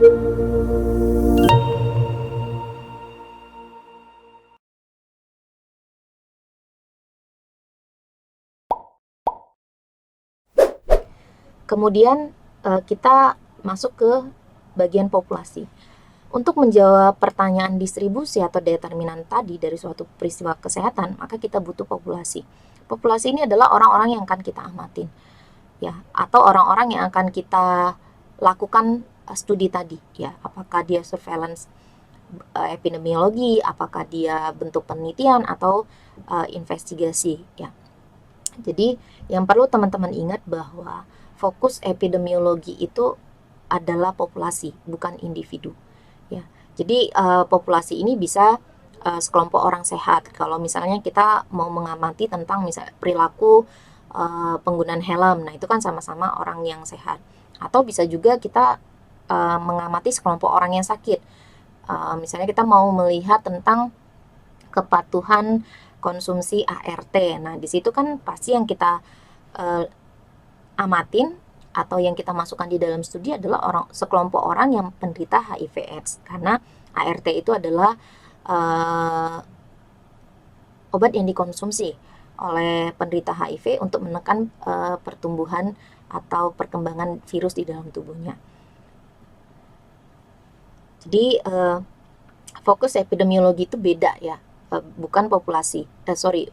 Kemudian kita masuk ke bagian populasi. Untuk menjawab pertanyaan distribusi atau determinan tadi dari suatu peristiwa kesehatan, maka kita butuh populasi. Populasi ini adalah orang-orang yang akan kita amatin, ya, atau orang-orang yang akan kita lakukan studi tadi, ya, apakah dia surveillance epidemiologi, apakah dia bentuk penelitian atau investigasi, ya. Jadi yang perlu teman-teman ingat bahwa fokus epidemiologi itu adalah populasi, bukan individu. Ya, jadi populasi ini bisa sekelompok orang sehat. Kalau misalnya kita mau mengamati tentang misalnya perilaku penggunaan helm, nah itu kan sama-sama orang yang sehat. Atau bisa juga kita mengamati sekelompok orang yang sakit. Misalnya kita mau melihat tentang kepatuhan konsumsi ART. Nah, di situ kan pasti yang kita amatin atau yang kita masukkan di dalam studi adalah sekelompok orang yang penderita HIV/AIDS, karena ART itu adalah obat yang dikonsumsi oleh penderita HIV untuk menekan pertumbuhan atau perkembangan virus di dalam tubuhnya. Jadi fokus epidemiologi itu beda, ya, bukan populasi,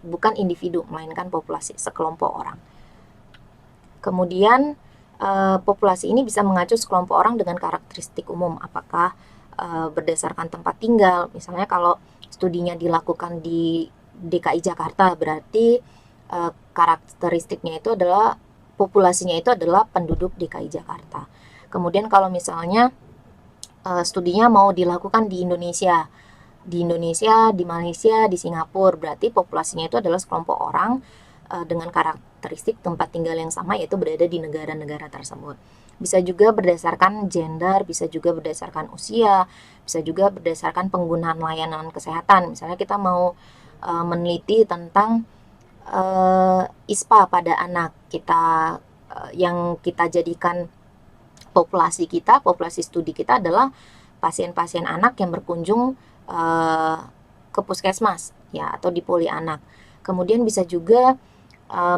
bukan individu, melainkan populasi, sekelompok orang. Kemudian populasi ini bisa mengacu sekelompok orang dengan karakteristik umum, apakah berdasarkan tempat tinggal. Misalnya kalau studinya dilakukan di DKI Jakarta, berarti karakteristiknya itu adalah populasinya itu adalah penduduk DKI Jakarta. Kemudian kalau misalnya studinya mau dilakukan di Indonesia, di Malaysia, di Singapura, berarti populasinya itu adalah sekelompok orang dengan karakteristik tempat tinggal yang sama, yaitu berada di negara-negara tersebut. Bisa juga berdasarkan gender, bisa juga berdasarkan usia, bisa juga berdasarkan penggunaan layanan kesehatan. Misalnya kita mau meneliti tentang ISPA pada anak kita, yang kita jadikan populasi studi kita adalah pasien-pasien anak yang berkunjung ke puskesmas, ya, atau di poli anak. Kemudian bisa juga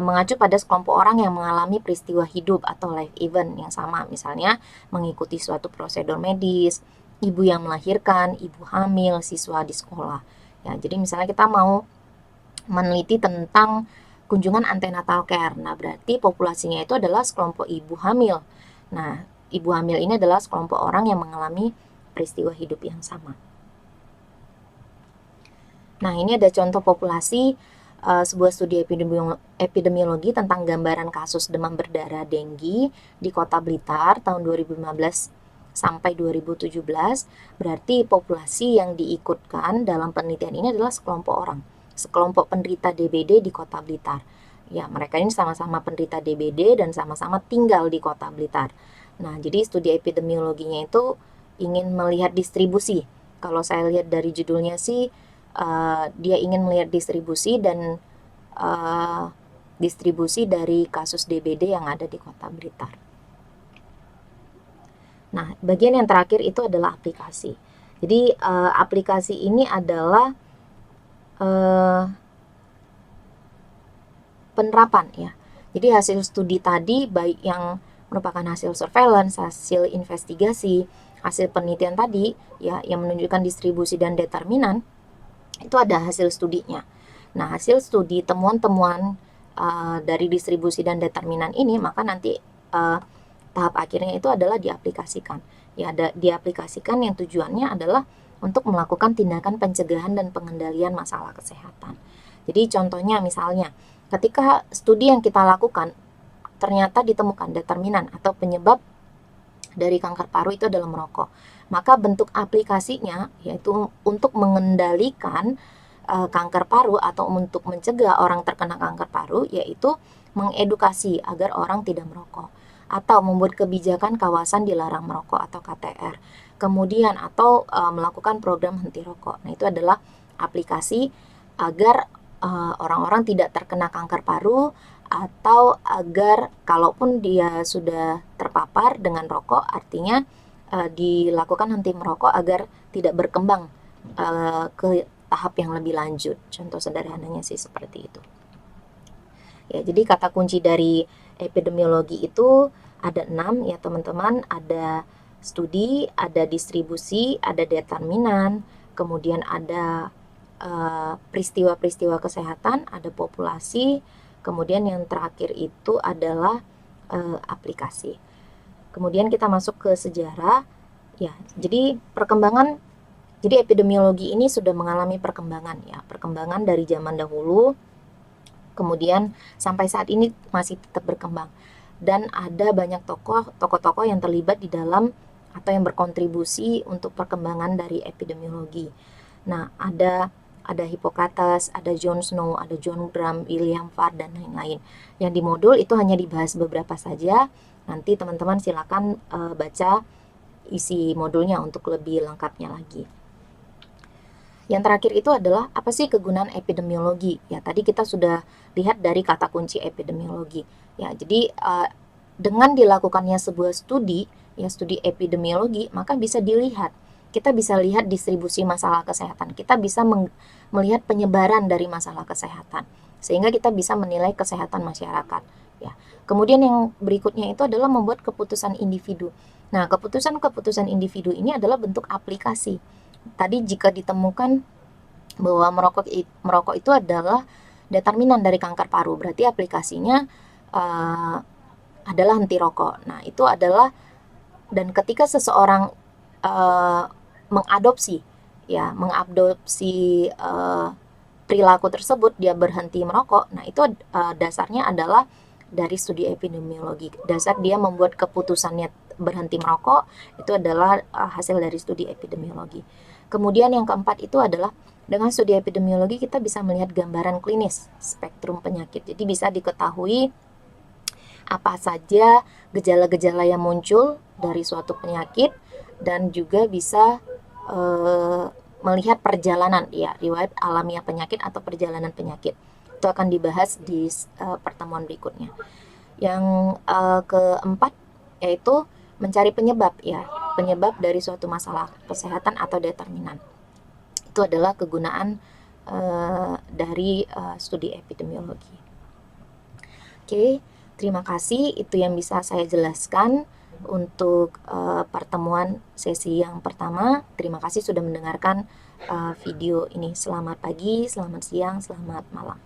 mengacu pada sekelompok orang yang mengalami peristiwa hidup atau life event yang sama, misalnya mengikuti suatu prosedur medis, ibu yang melahirkan, ibu hamil, siswa di sekolah. Ya, jadi misalnya kita mau meneliti tentang kunjungan antenatal care, nah berarti populasinya itu adalah sekelompok ibu hamil. Nah, ibu hamil ini adalah sekelompok orang yang mengalami peristiwa hidup yang sama. Nah, ini ada contoh populasi sebuah studi epidemiologi tentang gambaran kasus demam berdarah dengue di Kota Blitar tahun 2015 sampai 2017. Berarti populasi yang diikutkan dalam penelitian ini adalah sekelompok penderita DBD di Kota Blitar. Ya, mereka ini sama-sama penderita DBD dan sama-sama tinggal di Kota Blitar. Nah, jadi studi epidemiologinya itu ingin melihat distribusi. Kalau saya lihat dari judulnya sih, dia ingin melihat distribusi dan distribusi dari kasus DBD yang ada di Kota Blitar. Nah, bagian yang terakhir itu adalah aplikasi. Jadi aplikasi ini adalah penerapan, ya. Jadi hasil studi tadi, baik yang merupakan hasil surveillance, hasil investigasi, hasil penelitian tadi, ya, yang menunjukkan distribusi dan determinan, itu ada hasil studinya. Nah, hasil studi temuan-temuan dari distribusi dan determinan ini, maka nanti tahap akhirnya itu adalah diaplikasikan. Ya, diaplikasikan yang tujuannya adalah untuk melakukan tindakan pencegahan dan pengendalian masalah kesehatan. Jadi contohnya misalnya, ketika studi yang kita lakukan ternyata ditemukan determinan atau penyebab dari kanker paru itu adalah merokok, maka bentuk aplikasinya yaitu untuk mengendalikan kanker paru atau untuk mencegah orang terkena kanker paru, yaitu mengedukasi agar orang tidak merokok, atau membuat kebijakan kawasan dilarang merokok atau KTR, kemudian atau melakukan program henti rokok. Nah, itu adalah aplikasi agar orang-orang tidak terkena kanker paru, atau agar kalaupun dia sudah terpapar dengan rokok, artinya dilakukan henti merokok agar tidak berkembang ke tahap yang lebih lanjut. Contoh sederhananya sih seperti itu. Ya, jadi kata kunci dari epidemiologi itu ada 6 ya teman-teman. Ada studi, ada distribusi, ada determinan, kemudian ada peristiwa-peristiwa kesehatan, ada populasi, kemudian yang terakhir itu adalah aplikasi. Kemudian kita masuk ke sejarah. Ya, jadi epidemiologi ini sudah mengalami perkembangan ya, perkembangan dari zaman dahulu, kemudian sampai saat ini masih tetap berkembang. Dan ada banyak tokoh-tokoh yang terlibat di dalam atau yang berkontribusi untuk perkembangan dari epidemiologi. Nah, ada Hippocrates, ada John Snow, ada John Graham, William Farr, dan lain-lain. Yang di modul itu hanya dibahas beberapa saja. Nanti teman-teman silakan baca isi modulnya untuk lebih lengkapnya lagi. Yang terakhir itu adalah apa sih kegunaan epidemiologi? Ya, tadi kita sudah lihat dari kata kunci epidemiologi. Ya, jadi dengan dilakukannya sebuah studi, ya studi epidemiologi, maka bisa dilihat. Kita bisa lihat distribusi masalah kesehatan. Kita bisa melihat penyebaran dari masalah kesehatan. Sehingga kita bisa menilai kesehatan masyarakat. Ya. Kemudian yang berikutnya itu adalah membuat keputusan individu. Nah, keputusan-keputusan individu ini adalah bentuk aplikasi. Tadi jika ditemukan bahwa merokok itu adalah determinan dari kanker paru, berarti aplikasinya adalah henti rokok. Nah, itu adalah, dan ketika seseorang mengadopsi perilaku tersebut, dia berhenti merokok. Nah, itu dasarnya adalah dari studi epidemiologi. Dasar dia membuat keputusannya berhenti merokok itu adalah hasil dari studi epidemiologi. Kemudian yang keempat itu adalah dengan studi epidemiologi kita bisa melihat gambaran klinis spektrum penyakit. Jadi bisa diketahui apa saja gejala-gejala yang muncul dari suatu penyakit, dan juga bisa melihat perjalanan ya, riwayat alamiah penyakit atau perjalanan penyakit. Itu akan dibahas di pertemuan berikutnya. Yang keempat yaitu mencari penyebab ya, penyebab dari suatu masalah kesehatan atau determinan. Itu adalah kegunaan dari studi epidemiologi. Oke, terima kasih. Itu yang bisa saya jelaskan untuk pertemuan sesi yang pertama. Terima kasih sudah mendengarkan video ini. Selamat pagi, selamat siang, selamat malam.